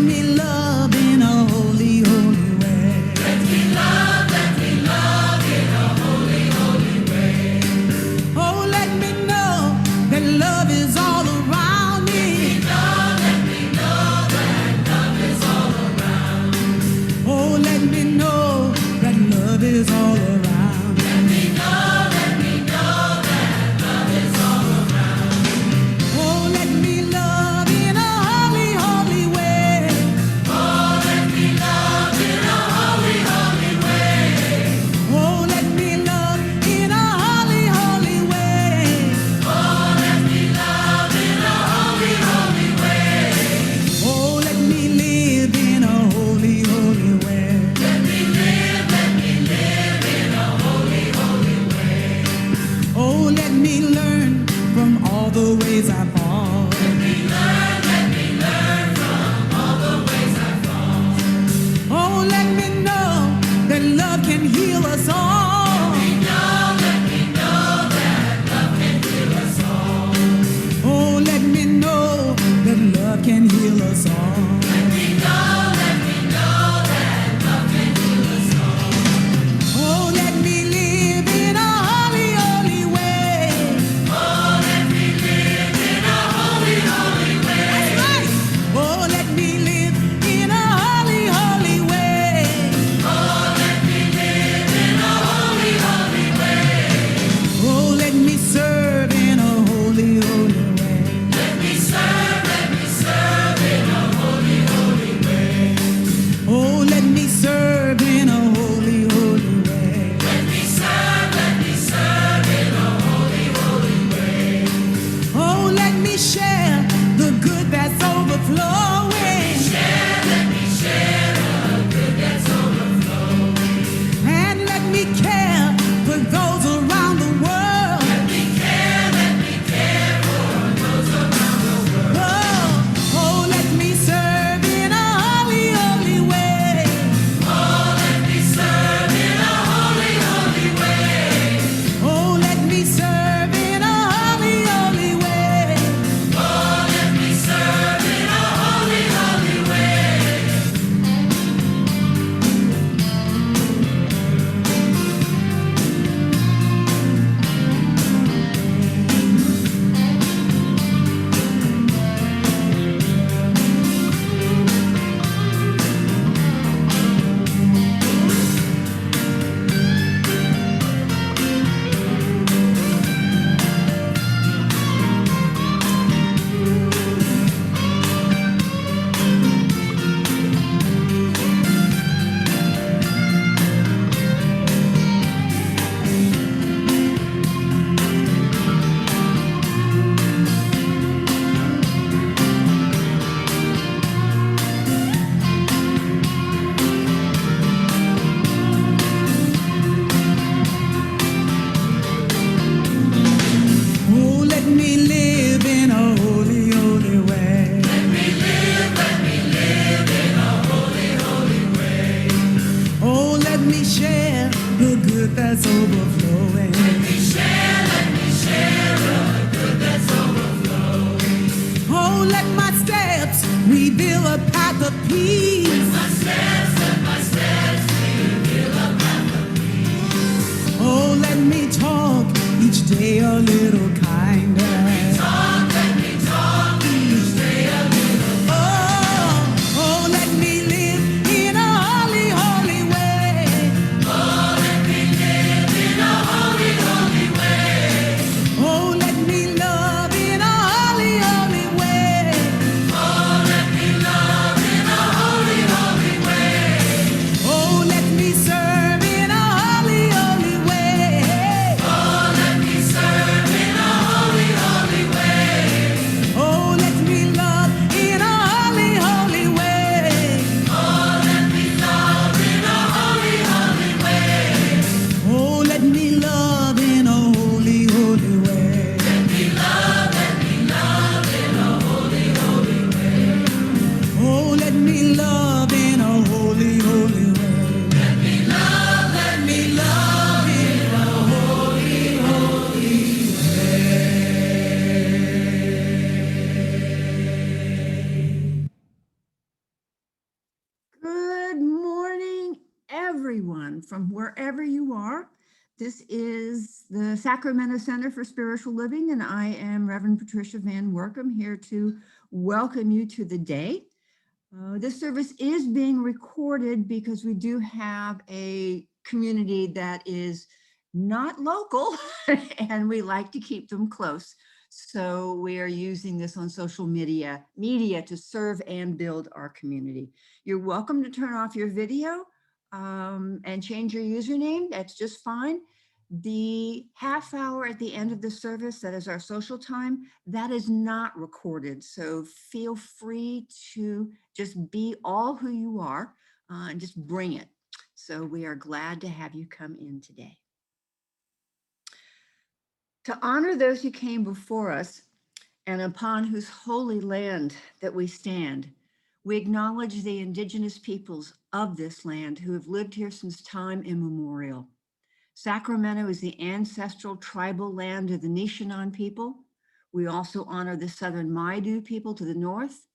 me love in a holy, holy way. Let me love in a holy, holy way. Oh, let me know that love is all around me. Let me know that love is all around. Oh, let me know that love is all around. Let me know that love is all around. Oh, let me love in a holy, holy way. Oh, let me love in a holy, holy way. Oh, let me love in a holy, holy way. Oh, let me love in a holy, holy way. Oh, let me live in a holy, holy way. Let me live in a holy, holy way. Oh, let me learn from all the ways I fall. Let me learn from all the ways I fall. Oh, let me know that love can heal us all. Let me know that love can heal us all. Oh, let me know that love can heal us all. Let me know that love can heal us all. Oh, let me live in a holy, holy way. Oh, let me live in a holy, holy way. That's right. Oh, let me live in a holy, holy way. Oh, let me live in a holy, holy way. Oh, let me serve in a holy, holy way. Let me serve in a holy, holy way. Oh, let me serve in a holy, holy way. Let me serve in a holy, holy way. Oh, let me share the good that's overflowing. Let me share the good that's overflowing. And let me care for those around the world. Let me care for those around the world. Oh, let me serve in a holy, holy way. Oh, let me serve in a holy, holy way. Oh, let me serve in a holy, holy way. Oh, let me serve in a holy, holy way. Oh, let me live in a holy, holy way. Let me live in a holy, holy way. Oh, let me share the good that's overflowing. Let me share the good that's overflowing. Oh, let my steps reveal a path of peace. My steps, reveal a path of peace. Oh, let me talk each day a little kinder. Let me talk each day a little. Oh, let me live in a holy, holy way. Oh, let me live in a holy, holy way. Oh, let me love in a holy, holy way. Oh, let me love in a holy, holy way. Oh, let me serve in a holy, holy way. Oh, let me serve in a everyone from wherever you are. This is the Sacramento Center for Spiritual Living, and I am Reverend Patricia Van Workum here to welcome you to the day. This service is being recorded because we do have a community that is not local and we like to keep them close. So we are using this on social media to serve and build our community. You're welcome to turn off your video and change your username. That's just fine. The half hour at the end of the service, that is our social time, that is not recorded. So feel free to just be all who you are and just bring it. So we are glad to have you come in today. To honor those who came before us and upon whose holy land that we stand, we acknowledge the indigenous peoples of this land who have lived here since time immemorial. Sacramento is the ancestral tribal land of the Nishanan people. We also honor the Southern Maidu people to the north,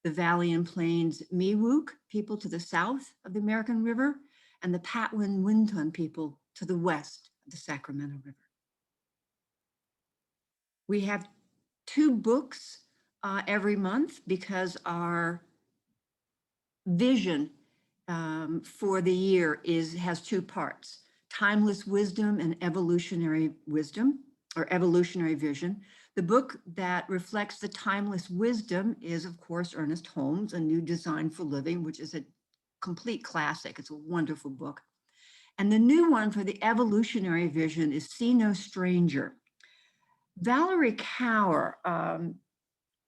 the Valley and Plains Miwok people to the south of the American River, and the Patwin Wintun people to the west of the Sacramento River. We have 2 books every month because our vision for the year has 2 parts: timeless wisdom and evolutionary wisdom, or evolutionary vision. The book that reflects the timeless wisdom is, of course, Ernest Holmes' A New Design for Living, which is a complete classic. It's a wonderful book. And the new one for the evolutionary vision is See No Stranger. Valerie Kaur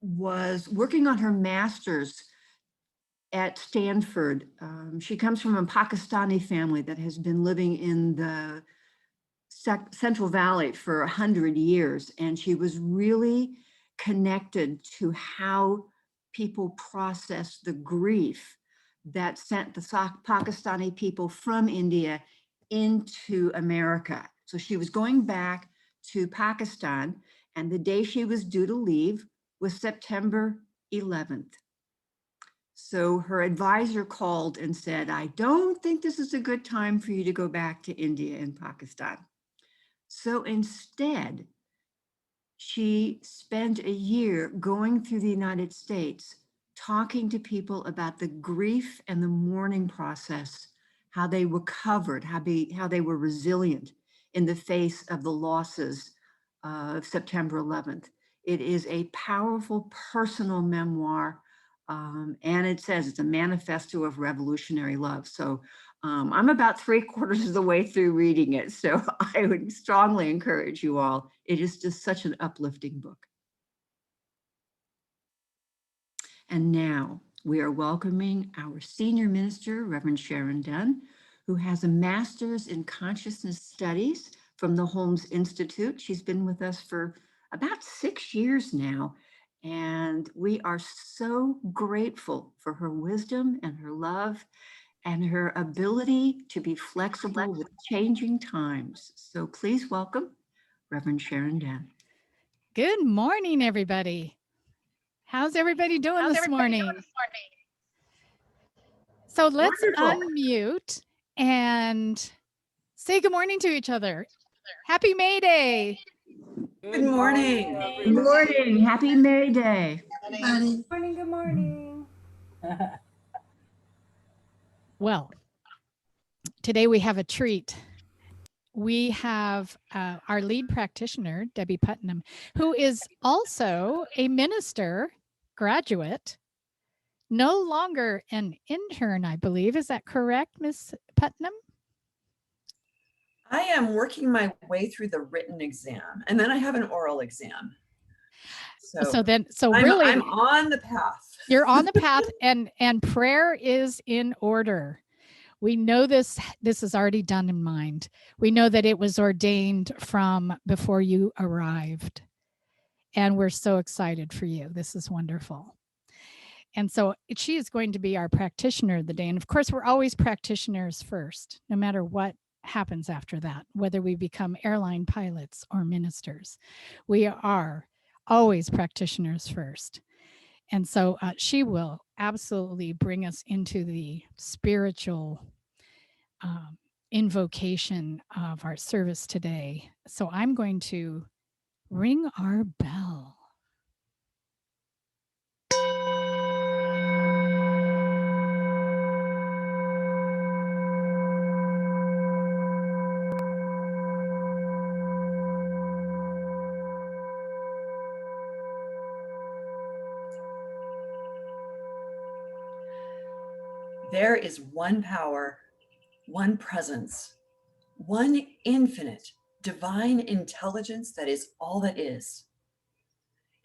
was working on her master's at Stanford. She comes from a Pakistani family that has been living in the Central Valley for 100 years. And she was really connected to how people process the grief that sent the Pakistani people from India into America. So she was going back to Pakistan, and the day she was due to leave was September 11th. So her advisor called and said, I don't think this is a good time for you to go back to India and Pakistan. So instead, she spent a year going through the United States, talking to people about the grief and the mourning process, how they recovered, how they were resilient in the face of the losses of September 11th. It is a powerful personal memoir. And it says it's a manifesto of revolutionary love. So I'm about 3/4 of the way through reading it. So I would strongly encourage you all. It is just such an uplifting book. And now we are welcoming our senior minister, Reverend Sharon Dunn, who has a master's in consciousness studies from the Holmes Institute. She's been with us for about 6 years now. And we are so grateful for her wisdom and her love and her ability to be flexible with changing times. So please welcome Reverend Sharon Dunn. Good morning, everybody. How's everybody doing this morning? So let's Wonderful. unmute and say good morning to each other. Happy May Day. Good morning. Good morning. Happy May Day. Good morning. Well, today we have a treat. We have our lead practitioner, Debbie Putnam, who is also a minister graduate, no longer an intern, I believe. Is that correct, Miss Putnam? I am working my way through the written exam, and then I have an oral exam. So I'm, really, I'm on the path. you're on the path, and prayer is in order. We know this is already done in mind. We know that it was ordained from before you arrived, and we're so excited for you. This is wonderful. And so she is going to be our practitioner of the day. And of course, we're always practitioners first, no matter what happens after that, whether we become airline pilots or ministers. We are always practitioners first. And so she will absolutely bring us into the spiritual invocation of our service today. So I'm going to ring our bell. There is one power, one presence, one infinite divine intelligence that is all that is.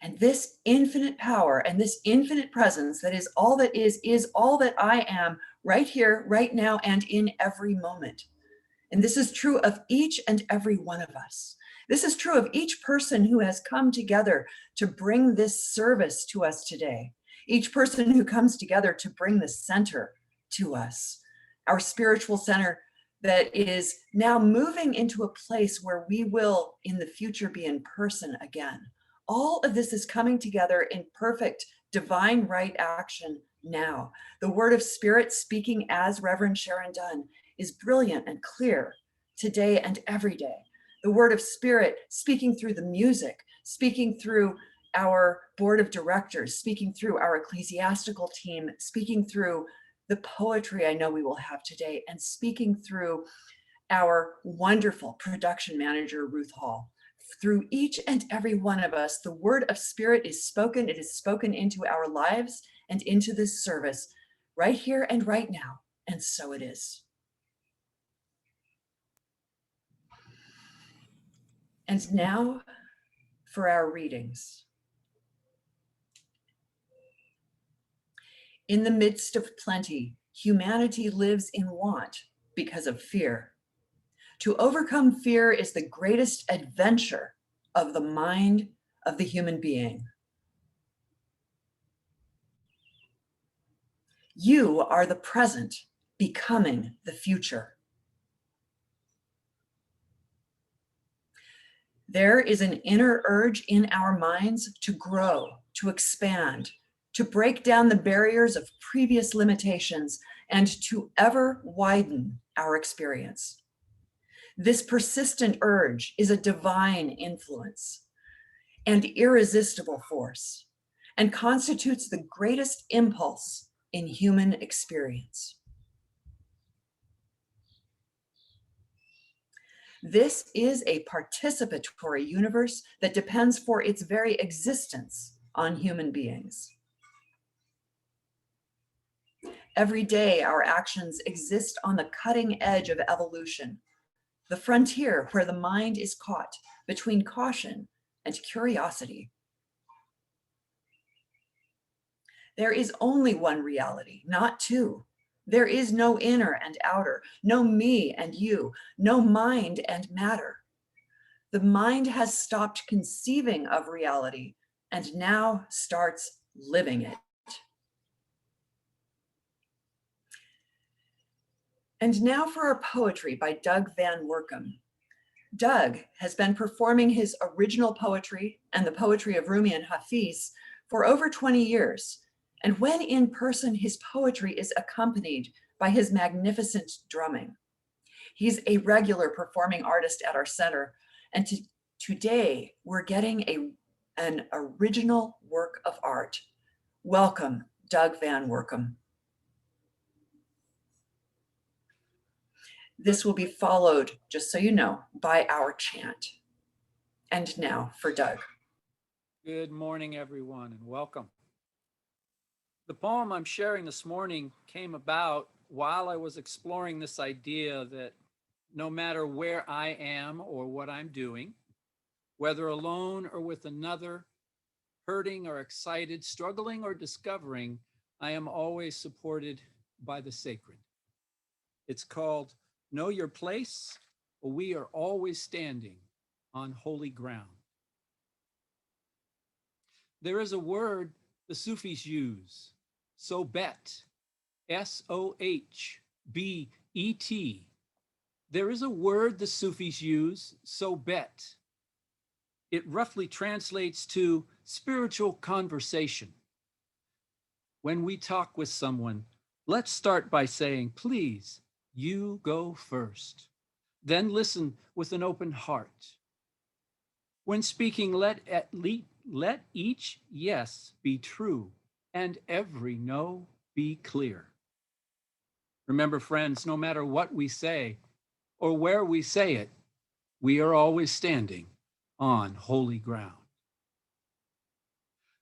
And this infinite power and this infinite presence that is all that is all that I am right here, right now, and in every moment. And this is true of each and every one of us. This is true of each person who has come together to bring this service to us today. Each person who comes together to bring the center to us, our spiritual center that is now moving into a place where we will in the future be in person again. All of this is coming together in perfect divine right action now. The word of spirit speaking as Reverend Sharon Dunn is brilliant and clear today and every day. The word of spirit speaking through the music, speaking through our board of directors, speaking through our ecclesiastical team, speaking through the poetry I know we will have today, and speaking through our wonderful production manager, Ruth Hall. Through each and every one of us, the word of spirit is spoken. It is spoken into our lives and into this service right here and right now. And so it is. And now for our readings. In the midst of plenty, humanity lives in want because of fear. To overcome fear is the greatest adventure of the mind of the human being. You are the present, becoming the future. There is an inner urge in our minds to grow, to expand, to break down the barriers of previous limitations, and to ever widen our experience. This persistent urge is a divine influence and irresistible force, and constitutes the greatest impulse in human experience. This is a participatory universe that depends for its very existence on human beings. Every day, our actions exist on the cutting edge of evolution, the frontier where the mind is caught between caution and curiosity. There is only one reality, not two. There is no inner and outer, no me and you, no mind and matter. The mind has stopped conceiving of reality and now starts living it. And now for our poetry by Doug Van Workum. Doug has been performing his original poetry and the poetry of Rumi and Hafiz for over 20 years. And when in person, his poetry is accompanied by his magnificent drumming. He's a regular performing artist at our center. And today we're getting an original work of art. Welcome, Doug Van Workum. This will be followed, just so you know, by our chant. And now for Doug. Good morning, everyone, and welcome. The poem I'm sharing this morning came about while I was exploring this idea that no matter where I am or what I'm doing, whether alone or with another, hurting or excited, struggling or discovering, I am always supported by the sacred. It's called Know Your Place, or We Are Always Standing on Holy Ground. There is a word the Sufis use, sohbet, S-O-H-B-E-T. There is a word the Sufis use, sohbet. It roughly translates to spiritual conversation. When we talk with someone, let's start by saying, please You go first. Then listen with an open heart. When speaking, let each yes be true and every no be clear. Remember, friends, no matter what we say or where we say it, we are always standing on holy ground.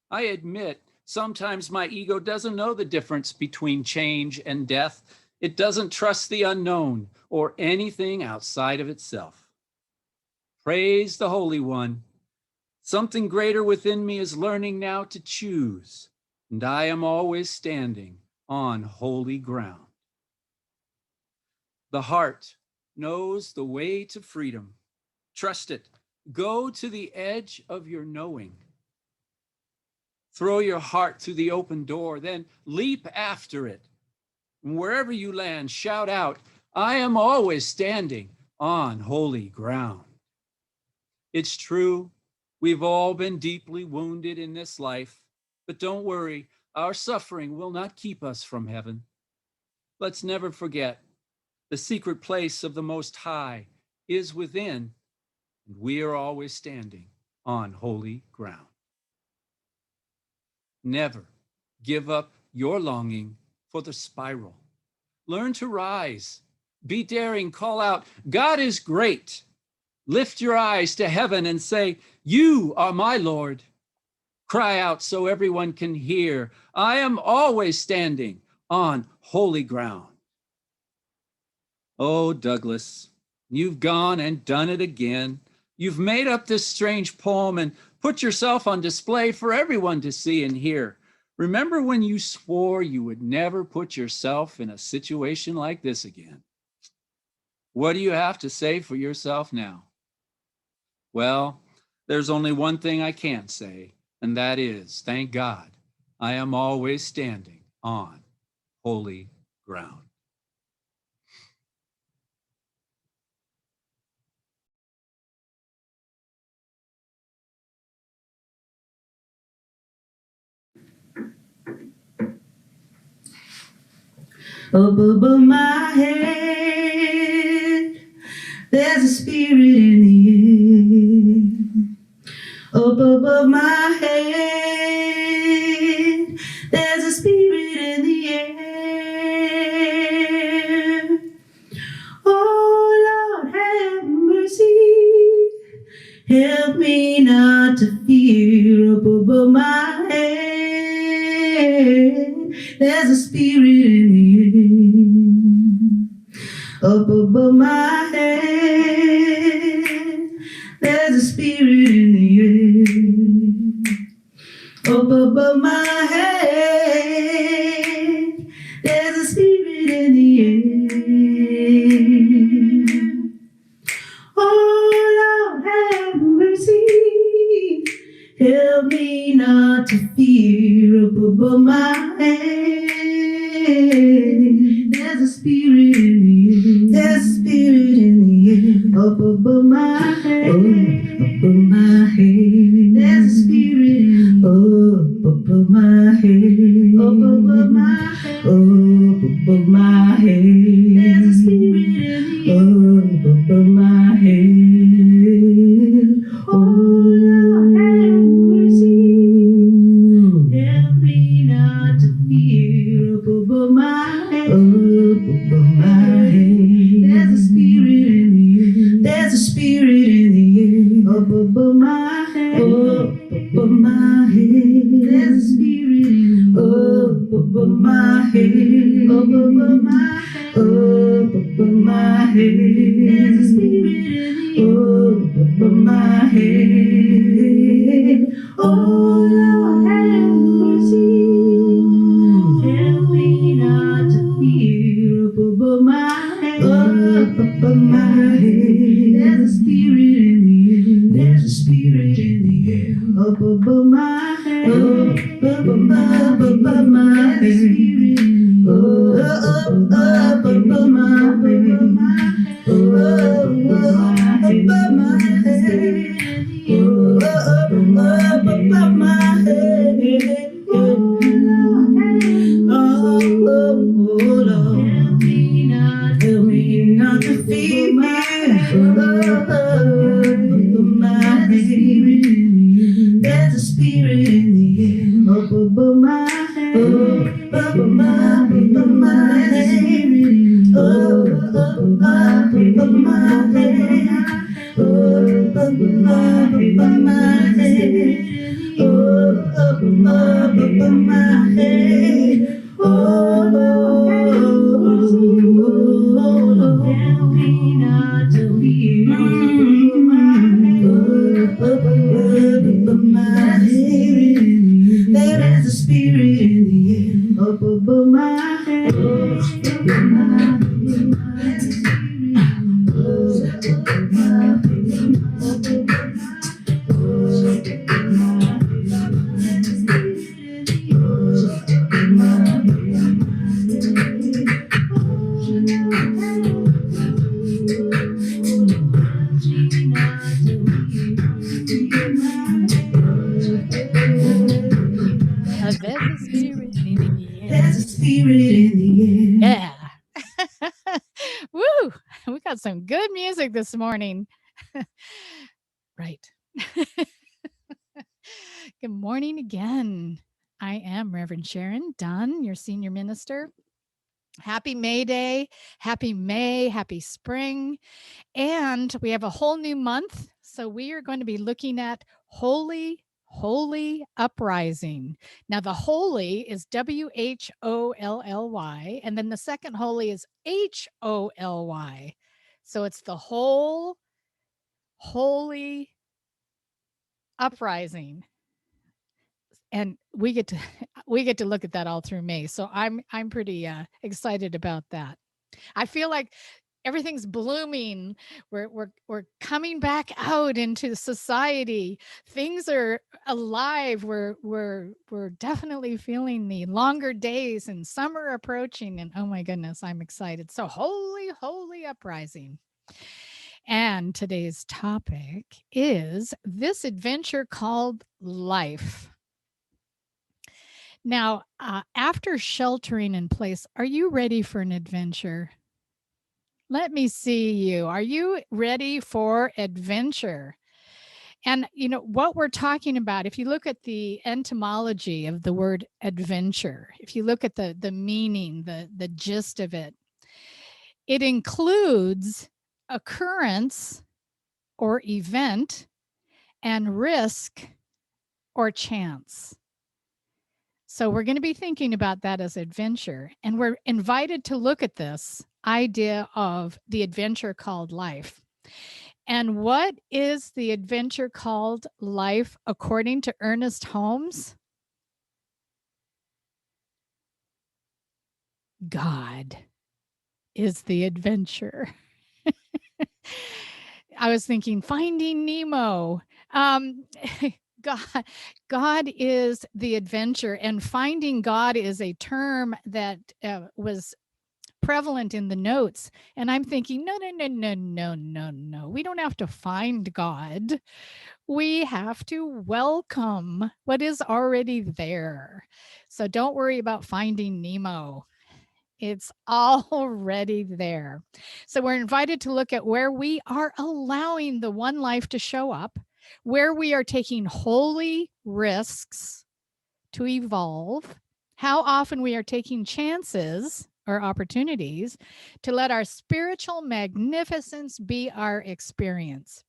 I admit sometimes my ego doesn't know the difference between change and death. It doesn't trust the unknown or anything outside of itself. Praise the Holy One. Something greater within me is learning now to choose, and I am always standing on holy ground. The heart knows the way to freedom. Trust it. Go to the edge of your knowing. Throw your heart through the open door, then leap after it. And wherever you land, shout out, I am always standing on holy ground. It's true, we've all been deeply wounded in this life, but don't worry, our suffering will not keep us from heaven. Let's never forget, the secret place of the Most High is within, and we are always standing on holy ground. Never give up your longing for the spiral. Learn to rise. Be daring. Call out, God is great. Lift your eyes to heaven and say, you are my Lord. Cry out so everyone can hear, I am always standing on holy ground. Oh, Douglas, you've gone and done it again. You've made up this strange poem and put yourself on display for everyone to see and hear. Remember when you swore you would never put yourself in a situation like this again? What do you have to say for yourself now? Well, there's only one thing I can say, and that is, thank God, I am always standing on holy ground. Above my head, there's a spirit in the air. Up above my head, there's a spirit in the air. Oh Lord, have mercy. Help me not to fear. Up above my head, there's a spirit in the air. Up above my head, there's a spirit in the air. Up above my head, there's a spirit in the air. Oh Lord, have mercy. Help me not to fear. Up above my head, there's a spirit in the air. There's a spirit in the air. Up above my head, up above my head, there's a spirit in the air. Up above my head, up above my head, up above my head, there's a spirit in the air. Up above my head, oh Lord, have mercy. Help me not to fear. Up above my head, up above my head, there's a spirit in the air. There's a spirit in the air. Up above my head, up above my head, there's a spirit in the air. Up above my head, up above my head, up above my head, there's a spirit in the air. Up above my head, oh Lord, have mercy. Help me not to fear. Up above my head, up above my head, there's a spirit in the air. There's a spirit in the air. Up above my head, up above my head, up above my head, above my head, above my head. Oh Lord, help me not, help There is a spirit in the air up above my head. Up above my There's a spirit in the air. There's a spirit in the air. Yeah. Woo! We got some good music this morning. Right. Good morning again. I am Reverend Sharon Dunn, your senior minister. Happy May Day. Happy May. Happy spring. And we have a whole new month. So we are going to be looking at Holy Uprising. Now, the holy is WHOLLY, and then the second holy is HOLY. So it's the whole holy uprising. And we get to look at that all through May. So I'm pretty excited about that. I feel like everything's blooming. We're coming back out into society. Things are alive. We're definitely feeling the longer days and summer approaching. And oh my goodness, I'm excited. So holy uprising. And today's topic is this adventure called life. Now, after sheltering in place, are you ready for an adventure? Let me see you. Are you ready for adventure? And what we're talking about, if you look at the etymology of the word adventure, if you look at the meaning, the gist of it, it includes occurrence or event and risk or chance. So we're going to be thinking about that as adventure. And we're invited to look at this idea of the adventure called life. And what is the adventure called life according to Ernest Holmes? God is the adventure. I was thinking Finding Nemo. God is the adventure, and finding God is a term that was prevalent in the notes. And I'm thinking, no. We don't have to find God. We have to welcome what is already there. So don't worry about finding Nemo. It's already there. So we're invited to look at where we are allowing the one life to show up, where we are taking holy risks to evolve, how often we are taking chances or opportunities to let our spiritual magnificence be our experience.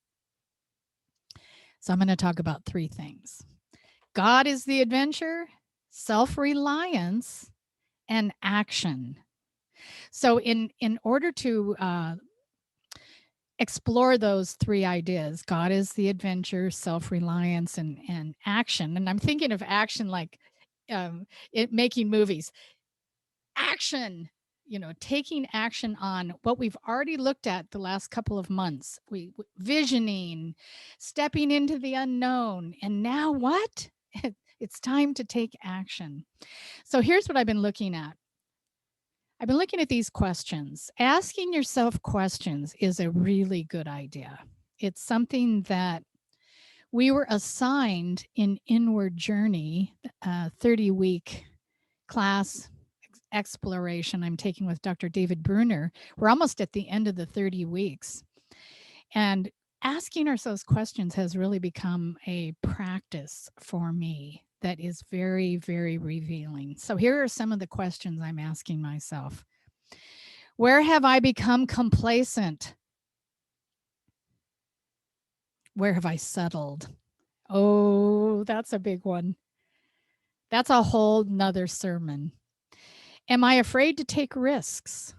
So I'm going to talk about three things. God is the adventure, self-reliance, and action. So in order to explore those three ideas, God is the adventure, self-reliance, and action. And I'm thinking of action like making movies. Action, taking action on what we've already looked at the last couple of months. We visioning, stepping into the unknown. And now what? It's time to take action. So here's what I've been looking at. I've been looking at these questions. Asking yourself questions is a really good idea. It's something that we were assigned in Inward Journey, a 30-week class exploration I'm taking with Dr. David Bruner. We're almost at the end of the 30 weeks. And asking ourselves questions has really become a practice for me that is very, very revealing. So here are some of the questions I'm asking myself. Where have I become complacent? Where have I settled? Oh, that's a big one. That's a whole nother sermon. Am I afraid to take risks?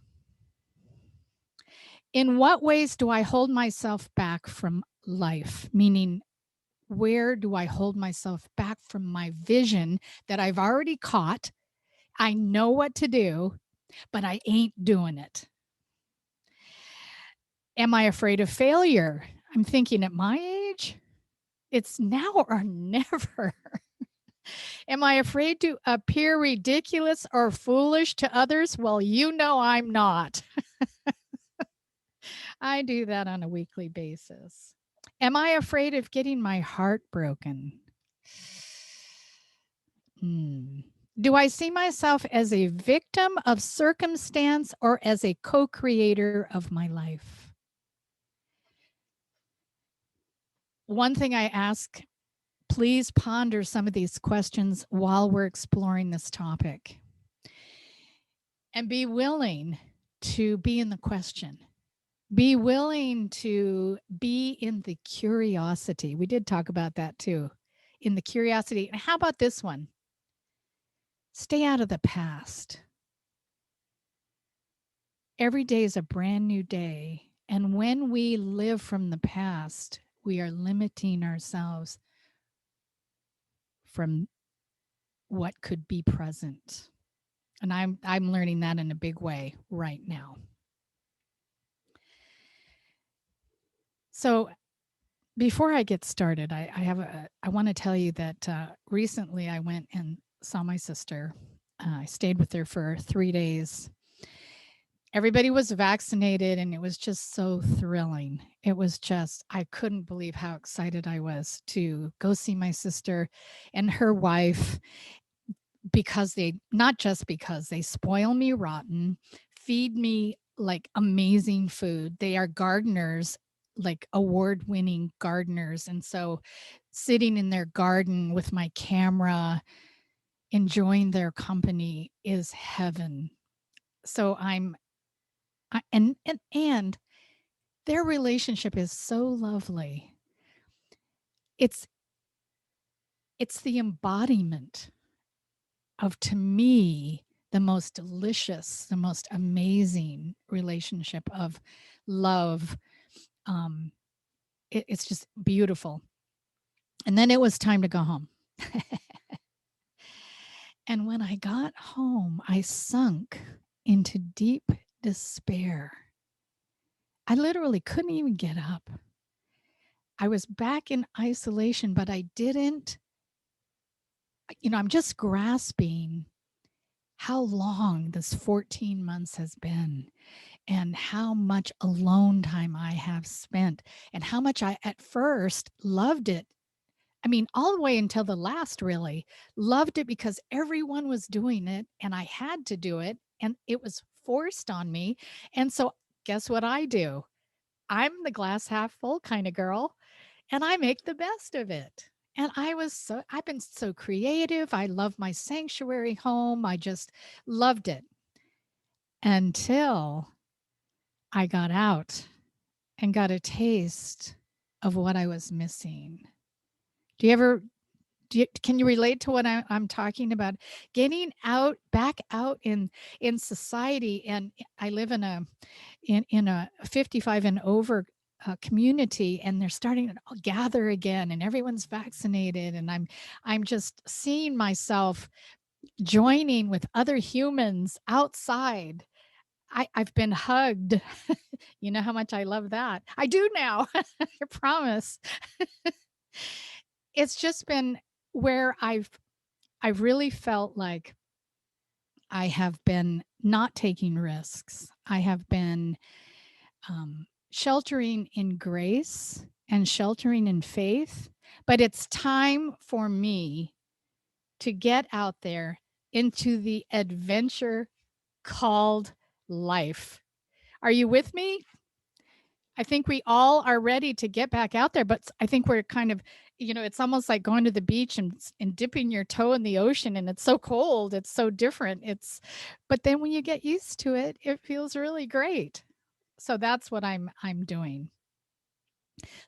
In what ways do I hold myself back from life? Meaning, where do I hold myself back from my vision that I've already caught? I know what to do, but I ain't doing it. Am I afraid of failure? I'm thinking at my age, it's now or never. Am I afraid to appear ridiculous or foolish to others? Well, you know I'm not. I do that on a weekly basis. Am I afraid of getting my heart broken? Do I see myself as a victim of circumstance or as a co-creator of my life? One thing I ask, please ponder some of these questions while we're exploring this topic. And be willing to be in the question. Be willing to be in the curiosity. We did talk about that too, in the curiosity. And how about this one? Stay out of the past. Every day is a brand new day. And when we live from the past, we are limiting ourselves from what could be present. And I'm learning that in a big way right now. So before I get started, I want to tell you that recently I went and saw my sister. I stayed with her for 3 days. Everybody was vaccinated, and it was just so thrilling. It was just, I couldn't believe how excited I was to go see my sister and her wife, because not just because they spoil me rotten, feed me like amazing food. They are gardeners, like award-winning gardeners. And so sitting in their garden with my camera, enjoying their company is heaven. So and their relationship is so lovely. It's the embodiment of, to me, the most delicious, the most amazing relationship of love. It's just beautiful. And then it was time to go home. And when I got home, I sunk into deep despair. I literally couldn't even get up. I was back in isolation, but I didn't, I'm just grasping how long this 14 months has been, and how much alone time I have spent, and how much I at first loved it. I mean, all the way until the last, really loved it because everyone was doing it and I had to do it, and it was forced on me. And so guess what I do? I'm the glass half full kind of girl, and I make the best of it. And I've been so creative. I love my sanctuary home. I just loved it until I got out and got a taste of what I was missing. Can you relate to what I'm talking about? Getting back out in society. And I live in a 55 and over community, and they're starting to gather again, and everyone's vaccinated, and I'm just seeing myself joining with other humans outside. I've been hugged. You know how much I love that. I do now. I promise. It's just been where I've really felt like I have been not taking risks. I have been sheltering in grace and sheltering in faith. But it's time for me to get out there into the adventure called life. Are you with me? I think we all are ready to get back out there, but I think we're kind of it's almost like going to the beach and dipping your toe in the ocean, and it's so cold, it's so different. But then when you get used to it, it feels really great. So that's what I'm doing.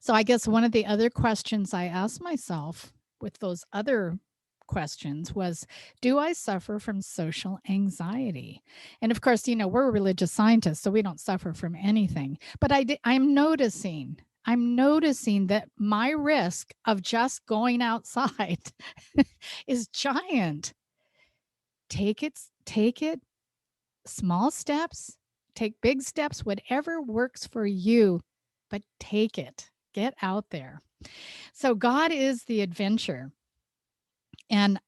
So I guess one of the other questions I asked myself with those other questions was, do I suffer from social anxiety? And of course, we're religious scientists, so we don't suffer from anything. But I'm noticing that my risk of just going outside is giant. Take it small steps, take big steps, whatever works for you, but take it. Get out there. So God is the adventure. And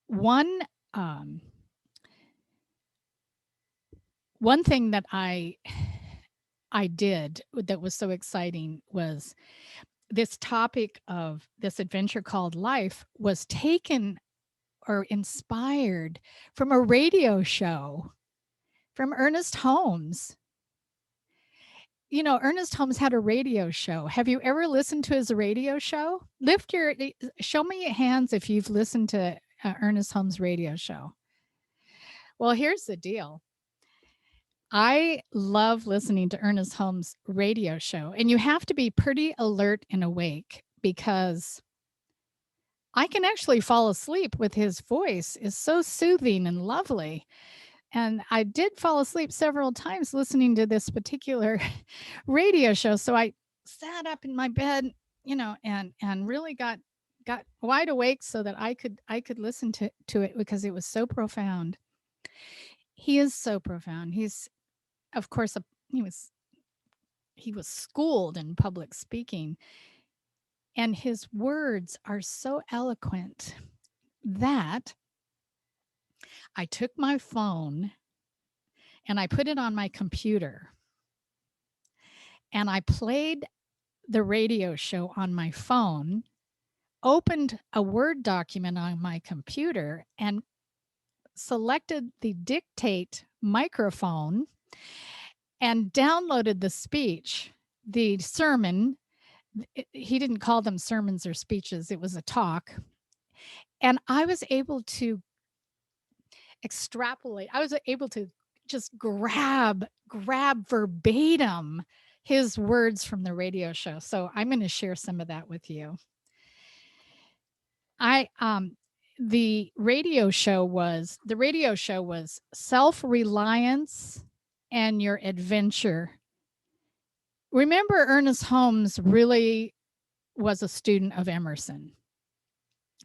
one um, one thing that I did that was so exciting was this topic of this adventure called life was taken or inspired from a radio show from Ernest Holmes. Ernest Holmes had a radio show. Have you ever listened to his radio show? Show me your hands if you've listened to Ernest Holmes' radio show. Well, here's the deal. I love listening to Ernest Holmes' radio show, and you have to be pretty alert and awake because I can actually fall asleep with his voice. It's so soothing and lovely. And I did fall asleep several times listening to this particular radio show. So I sat up in my bed, and really got wide awake so that I could listen to it because it was so profound. He is so profound. He's, of course, he was schooled in public speaking, and his words are so eloquent that I took my phone and I put it on my computer and I played the radio show on my phone, opened a Word document on my computer, and selected the dictate microphone and downloaded the speech, the sermon. He didn't call them sermons or speeches, it was a talk. And I was able to extrapolate. I was able to just grab verbatim his words from the radio show. So I'm going to share some of that with you. The radio show was self-reliance and your adventure. Remember, Ernest Holmes really was a student of Emerson.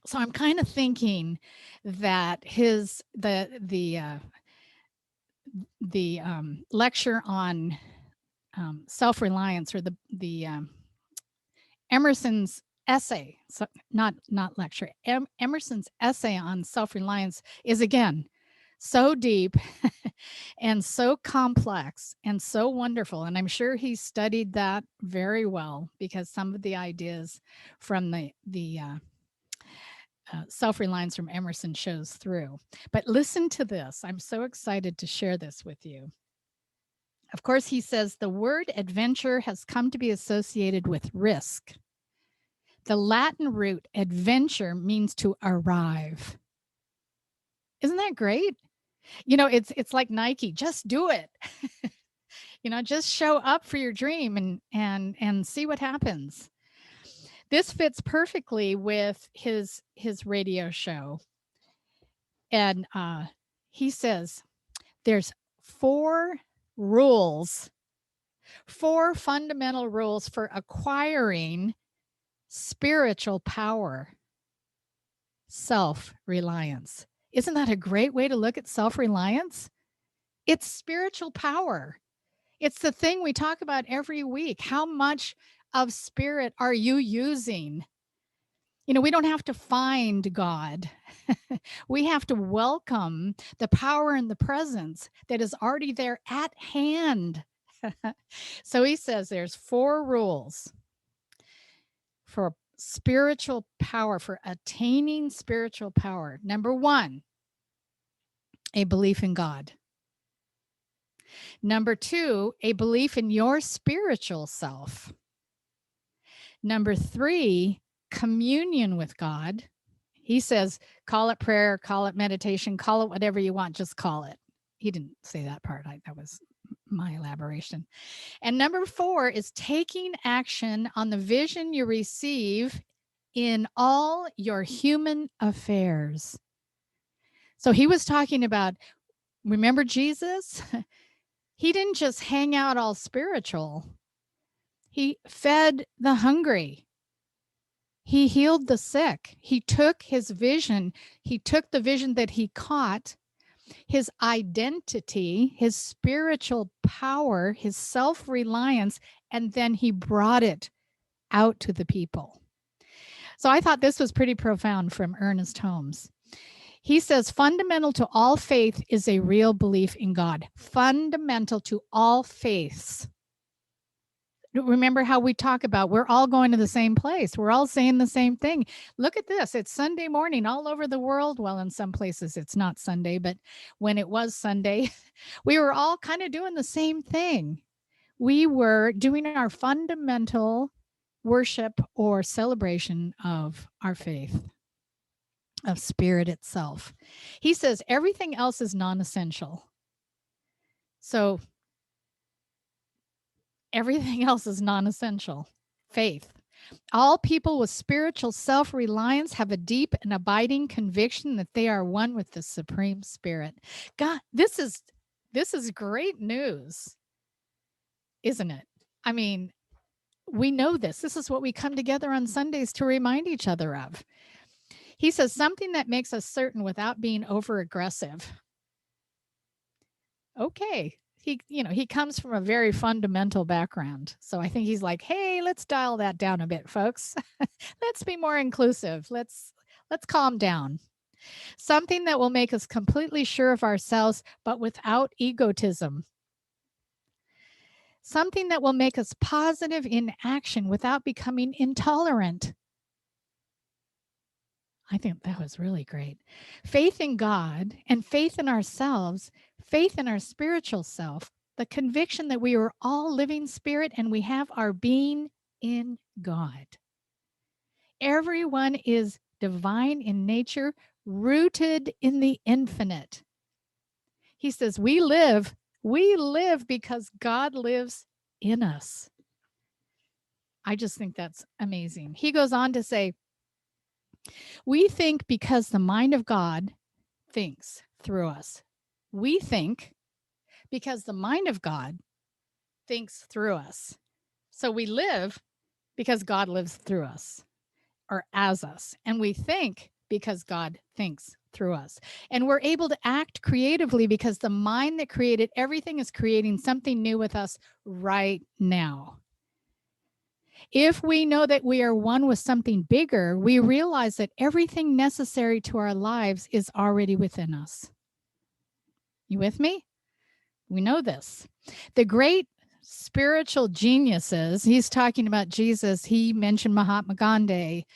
So I'm kind of thinking that the lecture on self-reliance, or the Emerson's essay, so not lecture, Emerson's essay on self-reliance is, again, so deep and so complex and so wonderful. And I'm sure he studied that very well, because some of the ideas from the self-reliance from Emerson shows through. But listen to this. I'm so excited to share this with you. Of course, he says the word adventure has come to be associated with risk. The Latin root adventure means to arrive. Isn't that great? It's like Nike, just do it. Just show up for your dream and see what happens. This fits perfectly with his radio show. And he says there's 4 fundamental rules for acquiring spiritual power. Self-reliance. Isn't that a great way to look at self-reliance? It's spiritual power. It's the thing we talk about every week. How much of spirit are you using? We don't have to find God. We have to welcome the power and the presence that is already there at hand. So he says there's 4 rules for spiritual power, for attaining spiritual power. Number 1, a belief in God. Number 2, a belief in your spiritual self. Number 3, communion with God. He says, call it prayer, call it meditation, call it whatever you want, just call it. He didn't say that part. That was my elaboration. And number 4 is taking action on the vision you receive in all your human affairs. So he was talking about, remember Jesus? He didn't just hang out all spiritual. He fed the hungry. He healed the sick. He took his vision. He took the vision that he caught, his identity, his spiritual power, his self-reliance, and then he brought it out to the people. So I thought this was pretty profound from Ernest Holmes. He says, fundamental to all faith is a real belief in God. Fundamental to all faiths. Remember how we talk about we're all going to the same place. We're all saying the same thing. Look at this. It's Sunday morning all over the world. Well, in some places it's not Sunday, but when it was Sunday, we were all kind of doing the same thing. We were doing our fundamental worship or celebration of our faith, of spirit itself. He says everything else is non-essential. So everything else is non-essential. Faith. All people with spiritual self-reliance have a deep and abiding conviction that they are one with the Supreme Spirit. God, this is great news, isn't it? I mean, we know this. This is what we come together on Sundays to remind each other of. He says something that makes us certain without being over aggressive. Okay. He comes from a very fundamental background. So I think he's like, hey, let's dial that down a bit, folks. Let's be more inclusive. Let's calm down. Something that will make us completely sure of ourselves, but without egotism. Something that will make us positive in action without becoming intolerant. I think that was really great. Faith in God and faith in ourselves, faith in our spiritual self, the conviction that we are all living spirit and we have our being in God. Everyone is divine in nature, rooted in the infinite. He says, we live because God lives in us. I just think that's amazing. He goes on to say, we think because the mind of God thinks through us. We think because the mind of God thinks through us. So we live because God lives through us or as us. And we think because God thinks through us. And we're able to act creatively because the mind that created everything is creating something new with us right now. If we know that we are one with something bigger, we realize that everything necessary to our lives is already within us. You with me? We know this. The great spiritual geniuses, he's talking about Jesus. He mentioned Mahatma Gandhi.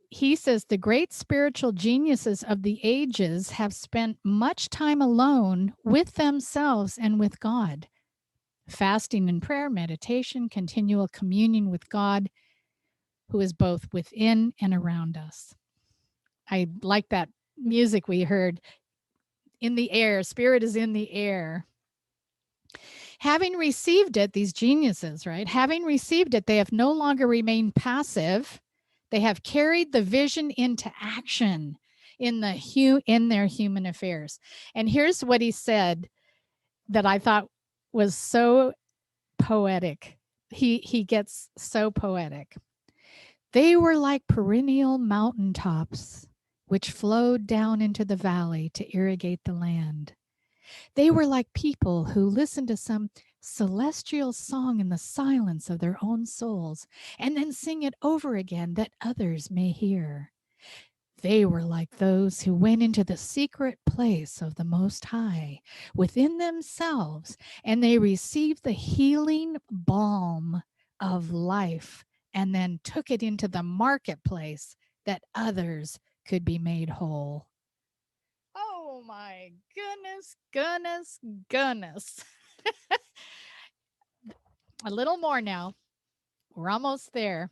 He says the great spiritual geniuses of the ages have spent much time alone with themselves and with God. Fasting and prayer, meditation, continual communion with God, who is both within and around us. I like that music we heard, in the air, spirit is in the air. Having received it, these geniuses, right? Having received it, they have no longer remained passive. They have carried the vision into action in their human affairs. And here's what he said that I thought was so poetic. He gets so poetic. They were like perennial mountaintops which flowed down into the valley to irrigate the land. They were like people who listened to some celestial song in the silence of their own souls and then sing it over again that others may hear. They were like those who went into the secret place of the Most High within themselves, and they received the healing balm of life and then took it into the marketplace that others could be made whole. Oh my goodness. A little more now. We're almost there.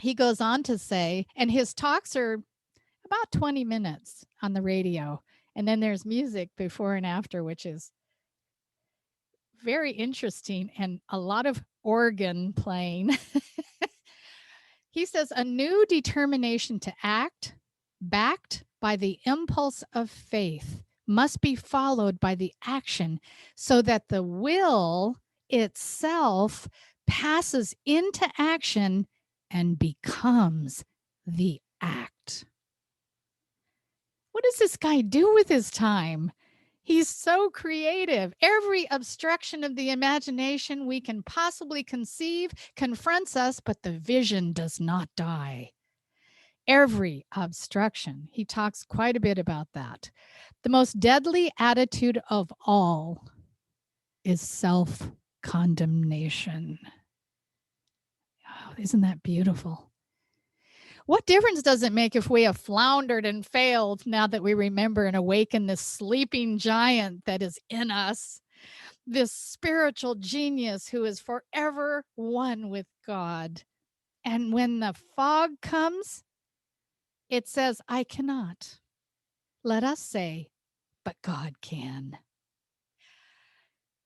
He goes on to say, and his talks are about 20 minutes on the radio. And then there's music before and after, which is very interesting and a lot of organ playing. He says, a new determination to act, backed by the impulse of faith, must be followed by the action so that the will itself passes into action and becomes the act. What does this guy do with his time? He's so creative. Every obstruction of the imagination we can possibly conceive confronts us, but the vision does not die. Every obstruction. He talks quite a bit about that. The most deadly attitude of all is self-condemnation. Oh, isn't that beautiful? What difference does it make if we have floundered and failed now that we remember and awaken this sleeping giant that is in us, this spiritual genius who is forever one with God? And when the fog comes, it says, I cannot. Let us say, but God can.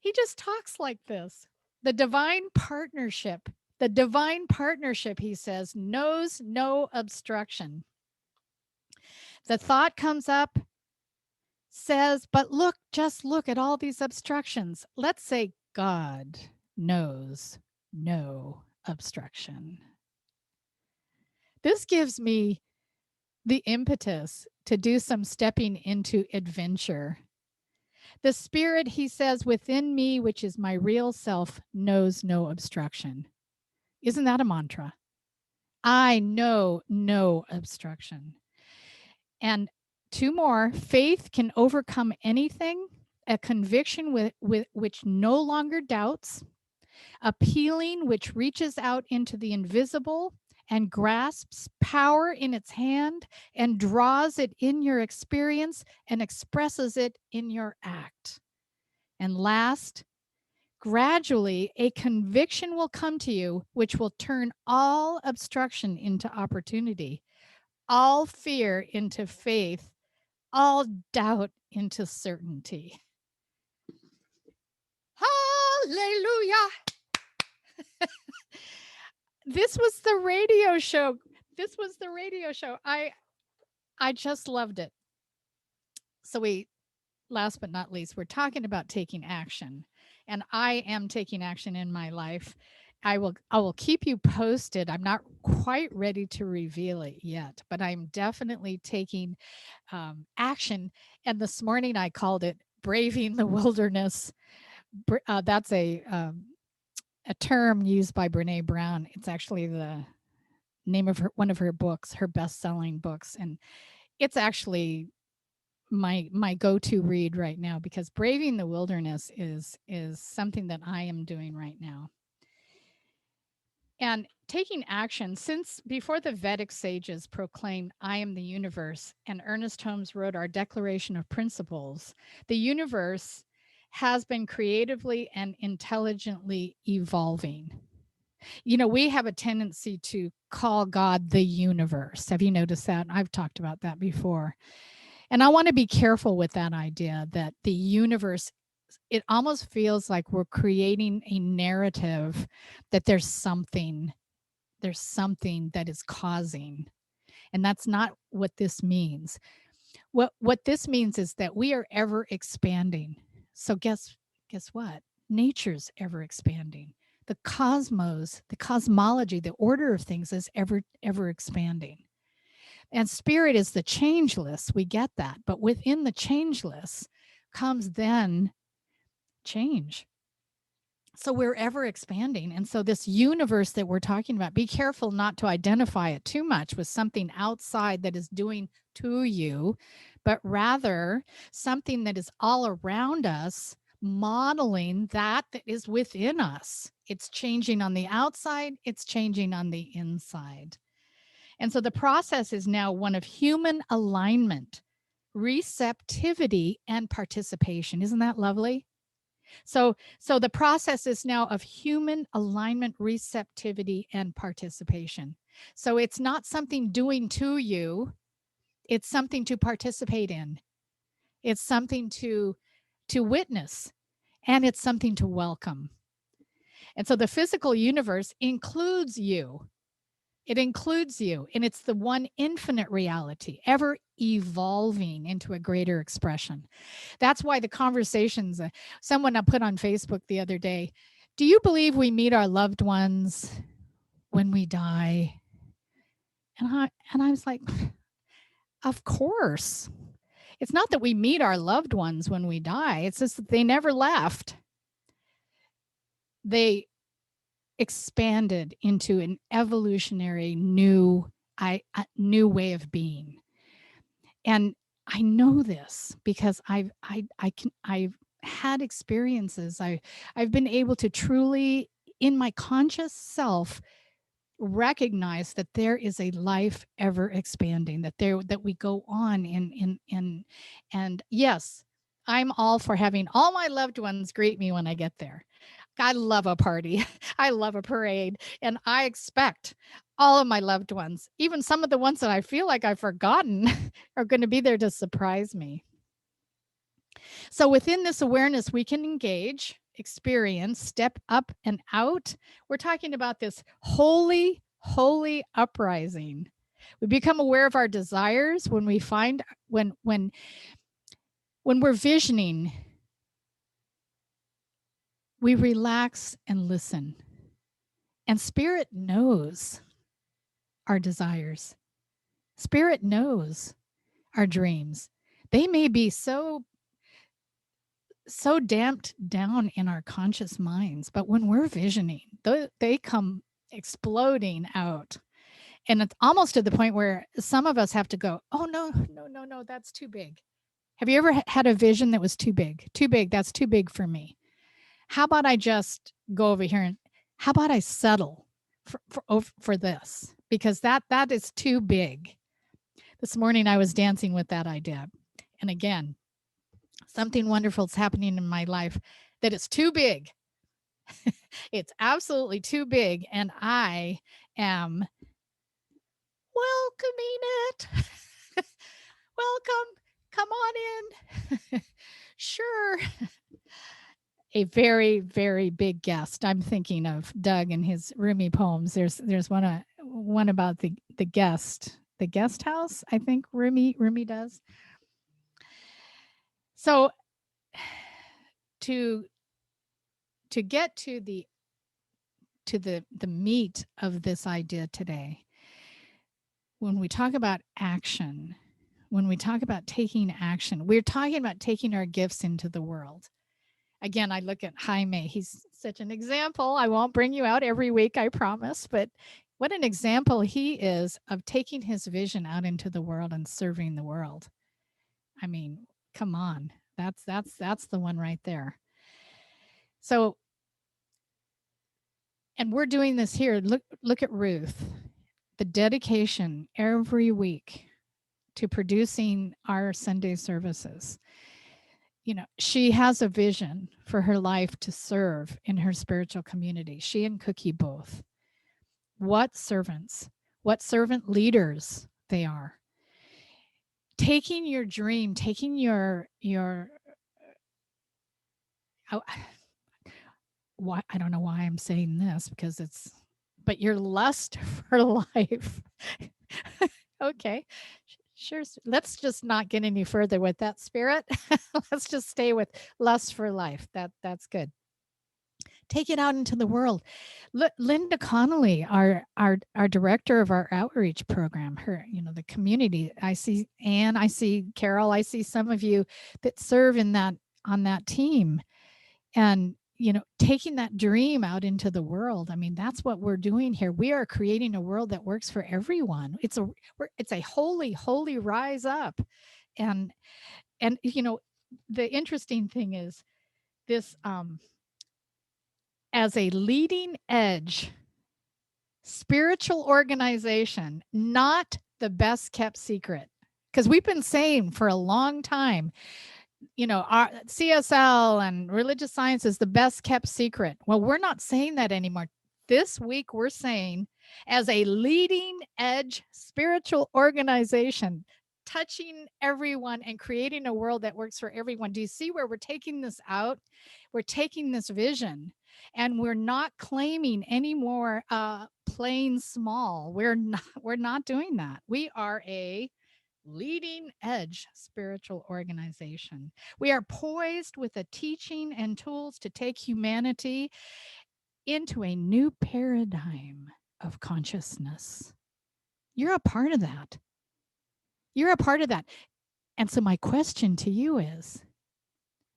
He just talks like this. The divine partnership, he says, knows no obstruction. The thought comes up, says, but look, just look at all these obstructions. Let's say God knows no obstruction. This gives me the impetus to do some stepping into adventure. The spirit, he says, within me, which is my real self, knows no obstruction. Isn't that a mantra? I know no obstruction. And two more, faith can overcome anything, a conviction with which no longer doubts, appealing which reaches out into the invisible and grasps power in its hand and draws it in your experience and expresses it in your act. And last, gradually a conviction will come to you which will turn all obstruction into opportunity, all fear into faith, all doubt into certainty. Hallelujah. This was the radio show. I just loved it. So last but not least, we're talking about taking action. And I am taking action in my life. I will keep you posted. I'm not quite ready to reveal it yet, but I'm definitely taking action. And this morning I called it Braving the Wilderness. That's a term used by Brene Brown. It's actually the name of one of her books, her best-selling books, and it's actually my go-to read right now because Braving the Wilderness is something that I am doing right now. And taking action, since before the Vedic sages proclaimed, I am the universe, and Ernest Holmes wrote our Declaration of Principles, the universe has been creatively and intelligently evolving. You know, we have a tendency to call God the universe. Have you noticed that? I've talked about that before. And I want to be careful with that idea that the universe, it almost feels like we're creating a narrative that there's something that is causing. And that's not what this means. What this means is that we are ever expanding. So guess what? Nature's ever expanding. The cosmos, the cosmology, the order of things is ever expanding. And spirit is the changeless. We get that. But within the changeless comes then change. So we're ever expanding. And so this universe that we're talking about, be careful not to identify it too much with something outside that is doing to you, but rather something that is all around us, modeling that is within us. It's changing on the outside, it's changing on the inside. And so the process is now one of human alignment, receptivity, and participation. Isn't that lovely? So the process is now of human alignment, receptivity, and participation. So it's not something doing to you, it's something to participate in. It's something to witness, and it's something to welcome. And so the physical universe includes you. It includes you, and it's the one infinite reality, ever evolving into a greater expression. That's why the conversations, someone I put on Facebook the other day, do you believe we meet our loved ones when we die? And I was like, of course. It's not that we meet our loved ones when we die. It's just that they never left. They expanded into an evolutionary new way of being. And I know this because I've had experiences. I've been able to truly, in my conscious self, recognize that there is a life ever expanding, that we go on and yes, I'm all for having all my loved ones greet me when I get there. I love a party. I love a parade. And I expect all of my loved ones, even some of the ones that I feel like I've forgotten, are going to be there to surprise me. So within this awareness, we can engage, experience, step up and out. We're talking about this holy uprising. We become aware of our desires when we find when we're visioning, we relax and listen. And spirit knows our desires. Spirit knows our dreams. They may be so damped down in our conscious minds, but when we're visioning, they come exploding out. And it's almost to the point where some of us have to go, oh, no, that's too big. Have you ever had a vision that was too big? Too big, that's too big for me. How about I just go over here and how about I settle for this? Because that is too big. This morning I was dancing with that idea. And again, something wonderful is happening in my life that is too big. It's absolutely too big. And I am welcoming it. Welcome. Come on in. Sure. A very, very big guest. I'm thinking of Doug and his Rumi poems. There's one about the guest house. I think Rumi does. So to get to the meat of this idea today, when we talk about action, when we talk about taking action, we're talking about taking our gifts into the world. Again, I look at Jaime. He's such an example. I won't bring you out every week, I promise, but what an example he is of taking his vision out into the world and serving the world. I mean, come on. That's the one right there. So, and we're doing this here. Look at Ruth. The dedication every week to producing our Sunday services. You know, she has a vision for her life to serve in her spiritual community. She and Cookie both. What servants, what servant leaders they are. Taking your dream, taking your why, I don't know why I'm saying this because but your lust for life. Okay. Sure. Let's just not get any further with that, Spirit. Let's just stay with lust for life. That's good. Take it out into the world. Linda Connolly, our director of our outreach program, her, the community. I see Anne, I see Carol, I see some of you that serve on that team. And taking that dream out into the world. I mean, that's what we're doing here. We are creating a world that works for everyone. It's a holy rise up. And the interesting thing is this, as a leading edge spiritual organization, not the best kept secret. Because we've been saying for a long time, our CSL and religious science is the best kept secret. Well, we're not saying that anymore. This week, we're saying, as a leading edge spiritual organization, touching everyone and creating a world that works for everyone. Do you see where we're taking this out? We're taking this vision, and we're not claiming anymore playing small. We're not doing that. We are a leading edge spiritual organization. We are poised with the teaching and tools to take humanity into a new paradigm of consciousness. You're a part of that. You're a part of that. And so, my question to you is,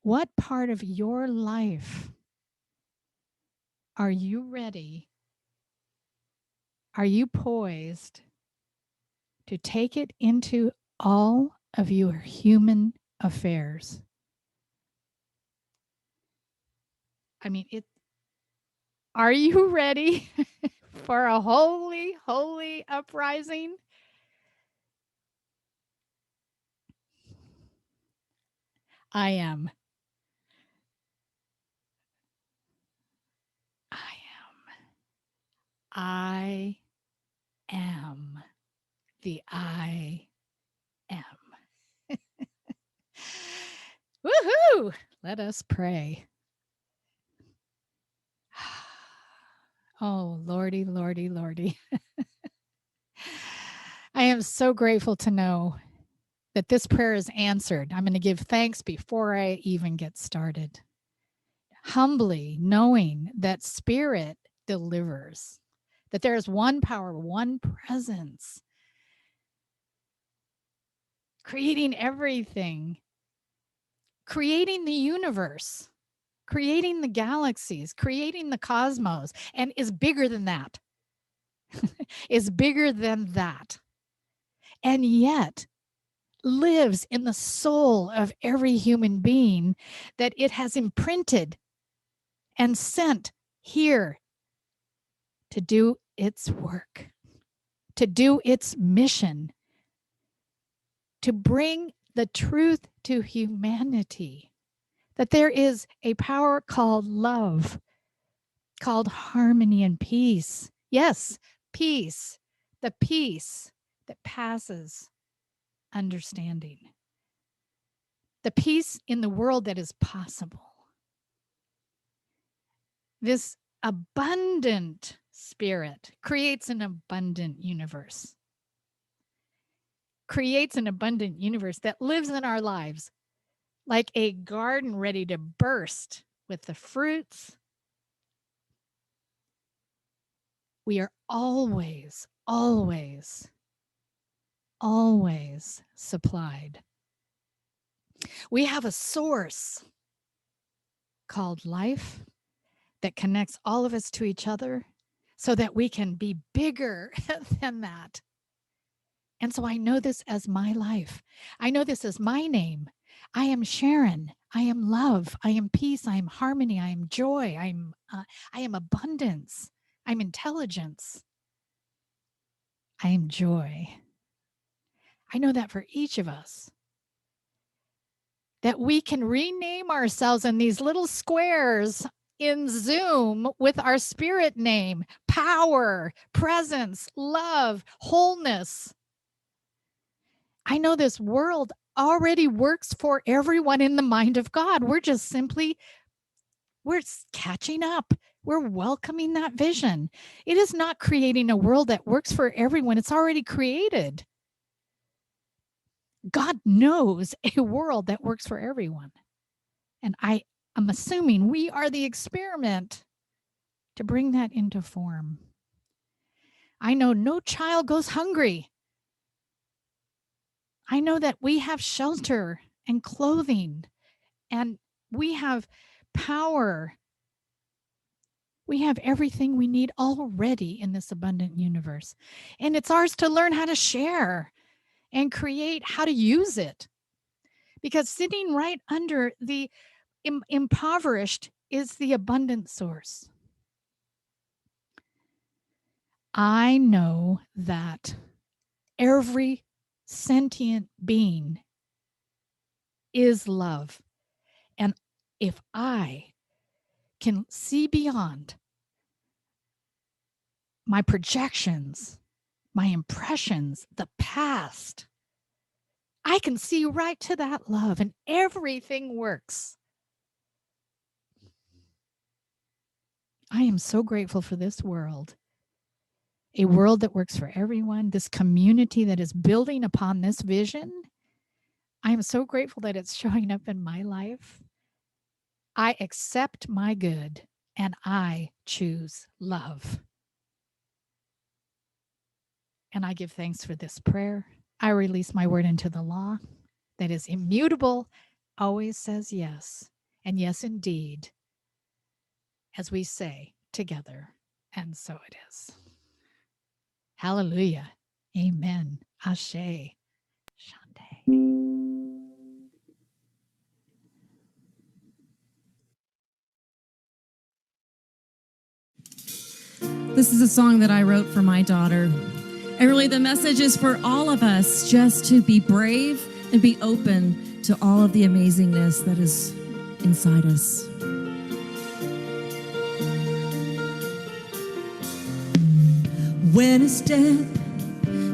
what part of your life are you ready? Are you poised to take it into all of your human affairs? I mean, are you ready for a holy, holy uprising? I am. I am the I am. Woohoo! Let us pray. Oh, Lordy, Lordy, Lordy. I am so grateful to know that this prayer is answered. I'm going to give thanks before I even get started. Humbly knowing that Spirit delivers, that there is one power, one presence, creating everything, creating the universe, creating the galaxies, creating the cosmos, and is bigger than that, is bigger than that. And yet lives in the soul of every human being that it has imprinted and sent here to do its work, to do its mission, to bring the truth to humanity, that there is a power called love, called harmony and peace. Yes, peace, the peace that passes understanding, the peace in the world that is possible. This abundant spirit creates an abundant universe, creates an abundant universe that lives in our lives like a garden ready to burst with the fruits. We are always, always, always supplied. We have a source called life that connects all of us to each other so that we can be bigger than that. And so I know this as my life. I know this as my name. I am Sharon. I am love. I am peace. I am harmony. I am joy. I am abundance. I'm intelligence. I am joy. I know that for each of us, that we can rename ourselves in these little squares in Zoom with our spirit name: power, presence, love, wholeness. I know this world already works for everyone in the mind of God. We're catching up. We're welcoming that vision. It is not creating a world that works for everyone. It's already created. God knows a world that works for everyone. And I am assuming we are the experiment to bring that into form. I know no child goes hungry. I know that we have shelter and clothing, and we have power. We have everything we need already in this abundant universe. And it's ours to learn how to share and create how to use it. Because sitting right under the impoverished is the abundant source. I know that every sentient being is love. And if I can see beyond my projections, my impressions, the past, I can see right to that love and everything works. I am so grateful for this world, a world that works for everyone, this community that is building upon this vision. I am so grateful that it's showing up in my life. I accept my good and I choose love. And I give thanks for this prayer. I release my word into the law that is immutable, always says yes, and yes, indeed, as we say together, and so it is. Hallelujah. Amen. Ashe. Shante. This is a song that I wrote for my daughter. And really, the message is for all of us just to be brave and be open to all of the amazingness that is inside us. When a step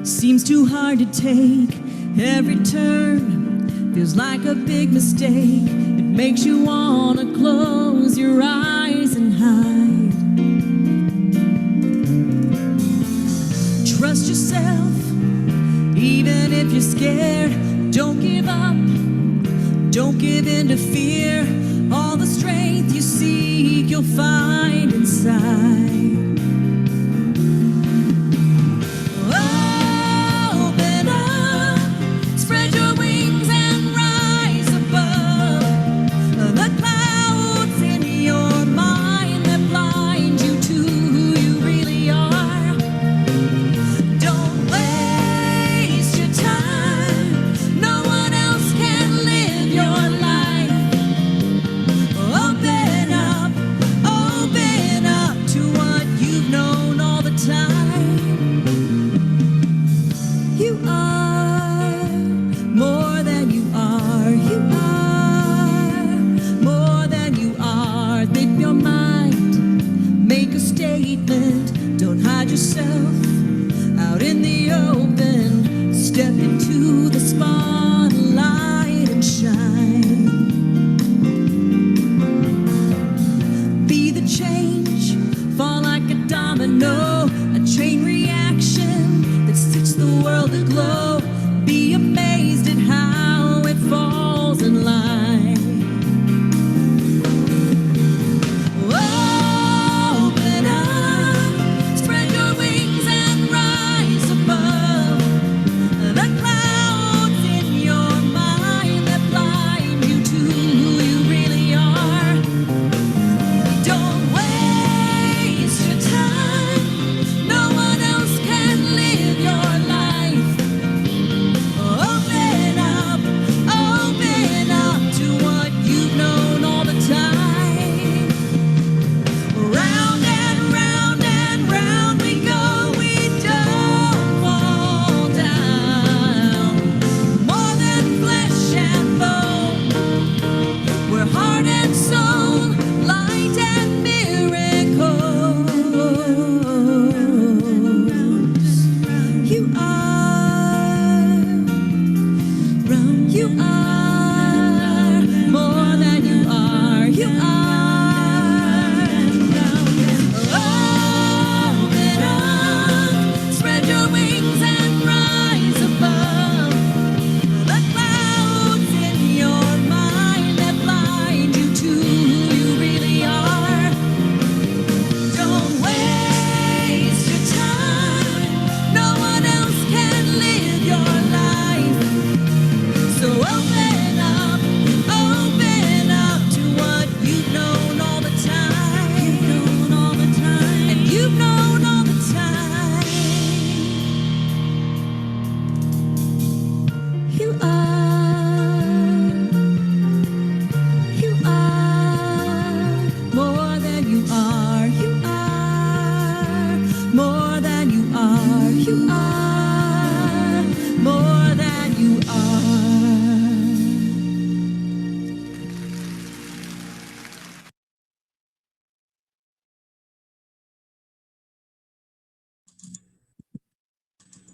seems too hard to take, every turn feels like a big mistake. It makes you want to close your eyes and hide. Trust yourself, even if you're scared. Don't give up, don't give in to fear. All the strength you seek, you'll find inside. Open up, spread your wings and rise above the clouds in your mind that blind you to who you really are. Don't waste your time, no one else can live your life. Open up to what you've known all the time. You are more than you are. You are more than you are. Think your mind, make a statement. Don't hide yourself out in the open. Step into the spotlight and shine. Be the change, fall like a domino, a chain reaction that sets the world aglow. Be amazed at how it falls in line. Open up, spread your wings and rise above the clouds in your mind that blind you to who you really are. Don't waste your time, no one else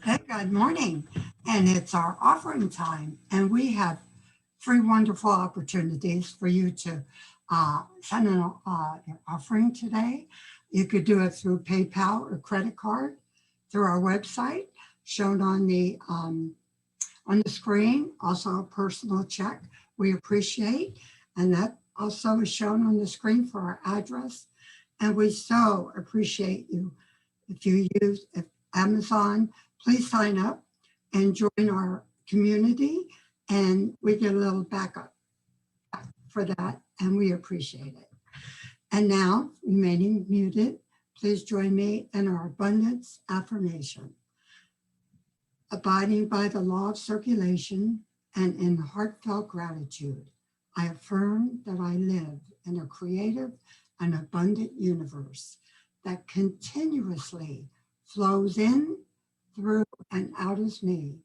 Hey, good morning. And it's our offering time. And we have three wonderful opportunities for you to send your offering today. You could do it through PayPal or credit card, through our website shown on the screen. Also a personal check we appreciate. And that also is shown on the screen for our address. And we so appreciate you. If you use Amazon, please sign up and join our community, and we get a little backup for that, and we appreciate it. And now, remaining muted, please join me in our abundance affirmation. Abiding by the law of circulation and in heartfelt gratitude, I affirm that I live in a creative and abundant universe that continuously flows in, through, and out of me,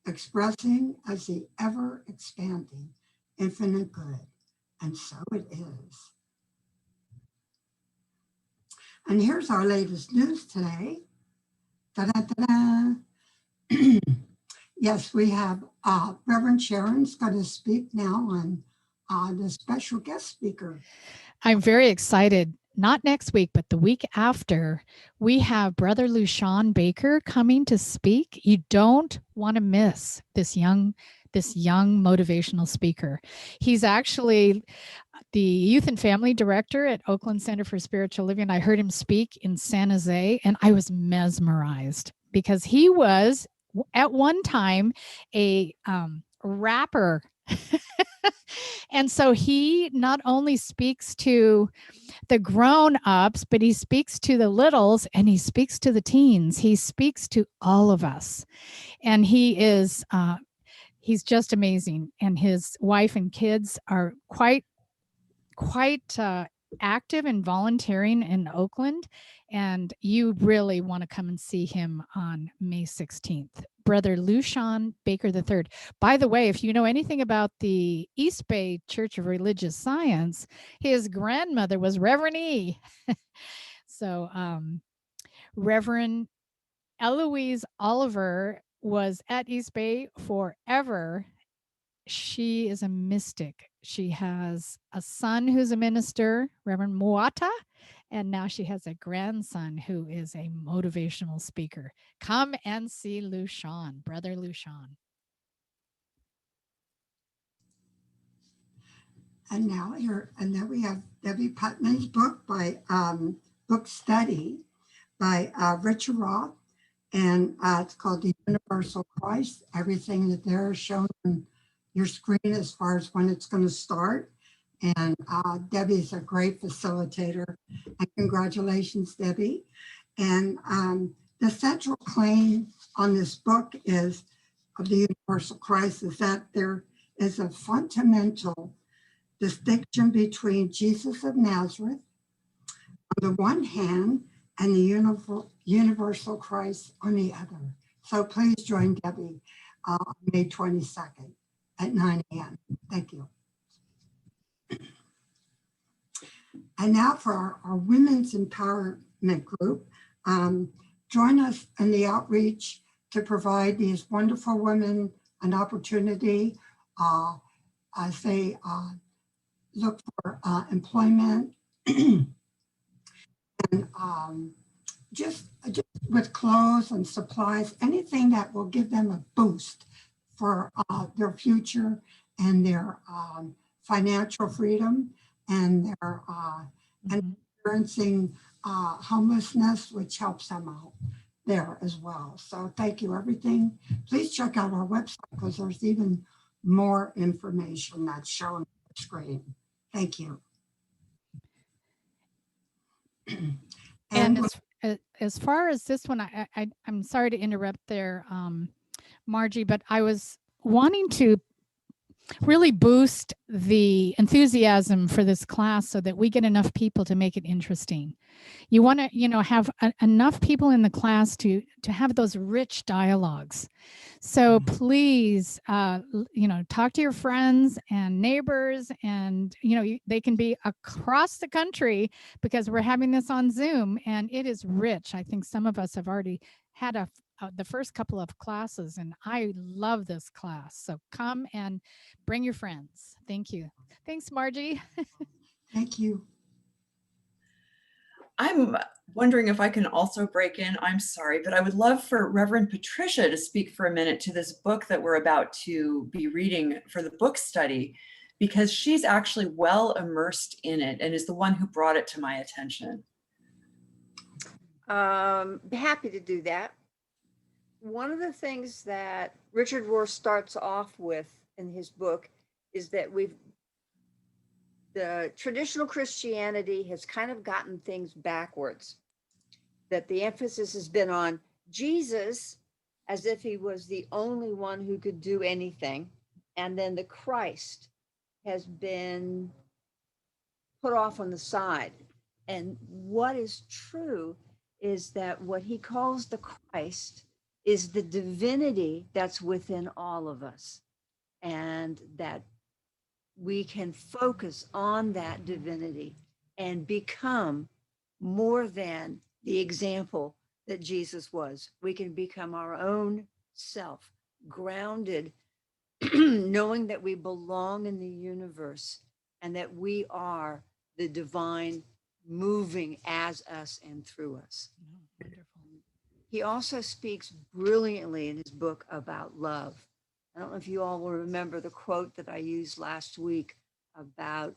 expressing as the ever expanding infinite good. And so it is. And here's our latest news today. Da-da-da-da. Yes, we have Reverend Sharon's going to speak now on the special guest speaker. I'm very excited. Not next week, but the week after, we have Brother Lushan Baker coming to speak. You don't want to miss this young motivational speaker. He's actually the youth and family director at Oakland Center for Spiritual Living. I heard him speak in San Jose, and I was mesmerized because he was at one time a rapper. And so he not only speaks to the grown-ups, but he speaks to the littles and he speaks to the teens. He speaks to all of us. And he is he's just amazing. And his wife and kids are quite active and volunteering in Oakland. And you really want to come and see him on May 16th. Brother Lushan Baker III. By the way, if you know anything about the East Bay Church of Religious Science, his grandmother was Reverend E. So Reverend Eloise Oliver was at East Bay forever. She is a mystic. She has a son who's a minister, Reverend Muata, and now she has a grandson who is a motivational speaker. Come and see Lushan, Brother Lushan. And now then we have Debbie Putnam's book by book study by Richard Roth, and it's called The Universal Christ. Everything that there is shown on your screen as far as when it's going to start. And Debbie's a great facilitator. And congratulations, Debbie. And the central claim on this book is of the Universal Christ is that there is a fundamental distinction between Jesus of Nazareth on the one hand and the universal Christ on the other. So please join Debbie on May 22nd at 9 a.m. Thank you. And now for our Women's Empowerment Group. Join us in the outreach to provide these wonderful women an opportunity as they look for employment and just with clothes and supplies, anything that will give them a boost for their future and their financial freedom and their and experiencing homelessness, which helps them out there as well. So thank you, everything. Please check out our website because there's even more information that's shown on the screen. Thank you. And as far as this one, I'm sorry to interrupt there, Margie, but I was wanting to really boost the enthusiasm for this class so that we get enough people to make it interesting. You want to, have enough people in the class to have those rich dialogues. So please, talk to your friends and neighbors, and they can be across the country because we're having this on Zoom, and it is rich. I think some of us have already had a the first couple of classes, and I love this class. So come and bring your friends. Thank you. Thanks, Margie. Thank you. I'm wondering if I can also break in. I'm sorry, but I would love for Reverend Patricia to speak for a minute to this book that we're about to be reading for the book study, because she's actually well immersed in it and is the one who brought it to my attention. Happy to do that. One of the things that Richard Rohr starts off with in his book is that the traditional Christianity has kind of gotten things backwards, that the emphasis has been on Jesus as if he was the only one who could do anything. And then the Christ has been put off on the side. And what is true is that what he calls the Christ is the divinity that's within all of us, and that we can focus on that divinity and become more than the example that Jesus was. We can become our own self, grounded, knowing that we belong in the universe and that we are the divine moving as us and through us. Oh, wonderful. He also speaks brilliantly in his book about love. I don't know if you all will remember the quote that I used last week about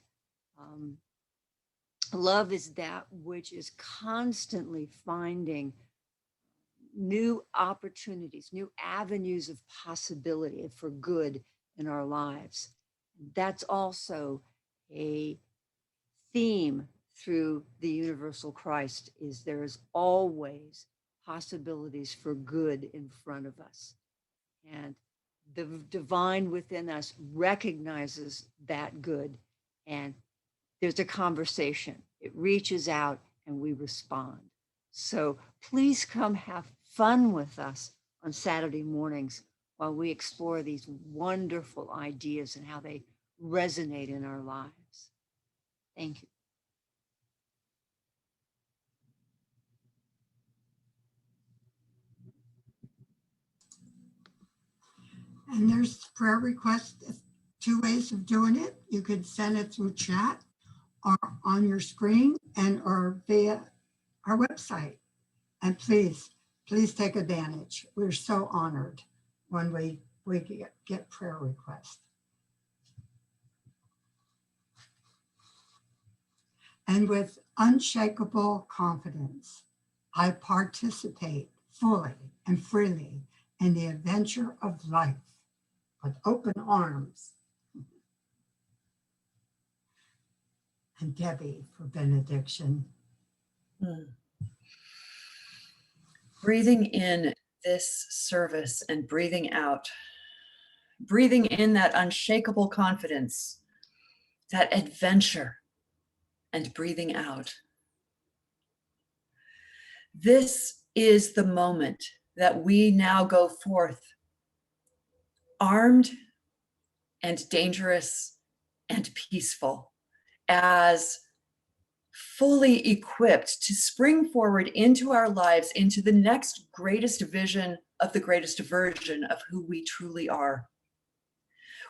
love is that which is constantly finding new opportunities, new avenues of possibility for good in our lives. That's also a theme through the universal Christ, is there is always possibilities for good in front of us. And the divine within us recognizes that good, and there's a conversation. It reaches out and we respond. So please come have fun with us on Saturday mornings while we explore these wonderful ideas and how they resonate in our lives. Thank you. And there's prayer requests, 2 ways of doing it. You could send it through chat or on your screen and or via our website. And please take advantage. We're so honored when we get prayer requests. And with unshakable confidence, I participate fully and freely in the adventure of life with open arms. And Debbie for benediction. Breathing in this service and breathing out, breathing in that unshakable confidence, that adventure, and breathing out. This is the moment that we now go forth, armed and dangerous and peaceful, as fully equipped to spring forward into our lives, into the next greatest vision of the greatest version of who we truly are.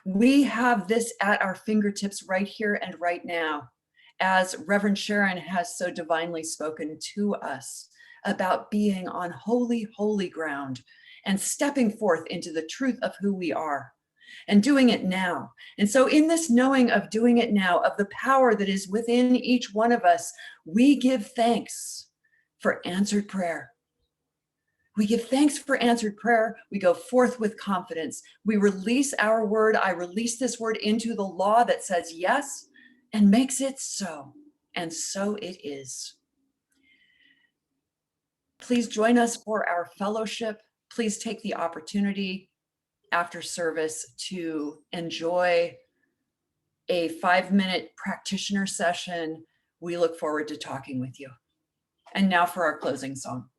We have this at our fingertips right here and right now, as Reverend Sharon has so divinely spoken to us about being on holy, holy ground and stepping forth into the truth of who we are and doing it now. And so in this knowing of doing it now, of the power that is within each one of us, we give thanks for answered prayer. We give thanks for answered prayer. We go forth with confidence. We release our word. I release this word into the law that says yes and makes it so. And so it is. Please join us for our fellowship. Please take the opportunity after service to enjoy a 5-minute practitioner session. We look forward to talking with you. And now for our closing song.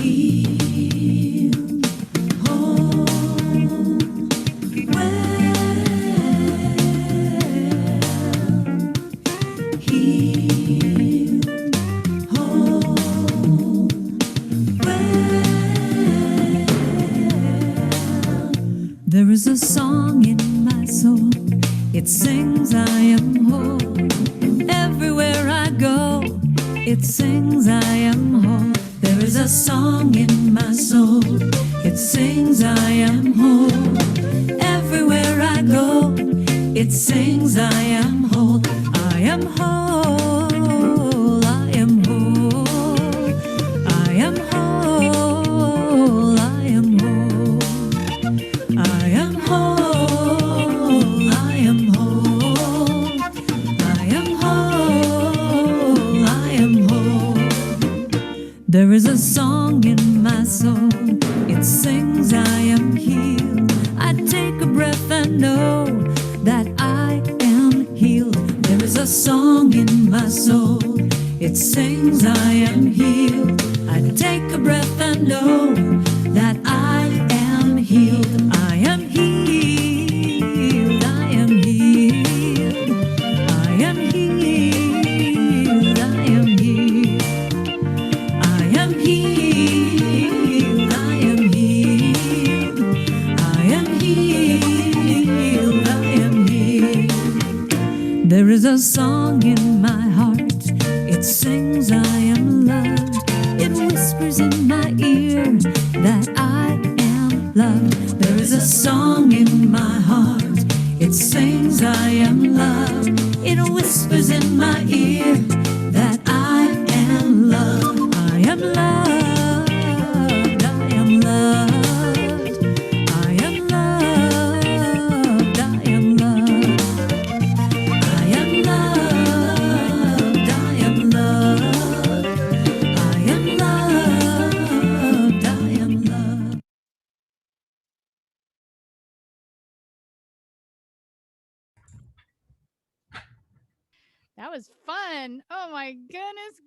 Heal healed, whole, well. There is a song in my soul. It sings, I am whole. Everywhere I go, it sings, I am whole. There is a song in my soul. It sings, I am whole. Everywhere I go, it sings, I am whole. I am whole. I am whole. I am whole. I am whole. I am whole. I am whole. I am whole. I am whole. There is a song in my soul. It sings, I am healed. I take a breath and know that I am healed. There is a song in my soul. It sings, I am healed. I take a breath and know that I am healed. I am healed. I am healed. I am healed. I am healed. I am healed. I am healed. I am healed. I am healed. There is a song in my heart. It sings, I am loved. It whispers in my ear that I am loved. There is a song in my heart. It sings, I am loved. It whispers in my ear that I am loved. I am loved. I am loved. I am loved. I am loved. I am loved. I am loved. I am loved. I am loved. That was fun. Oh my goodness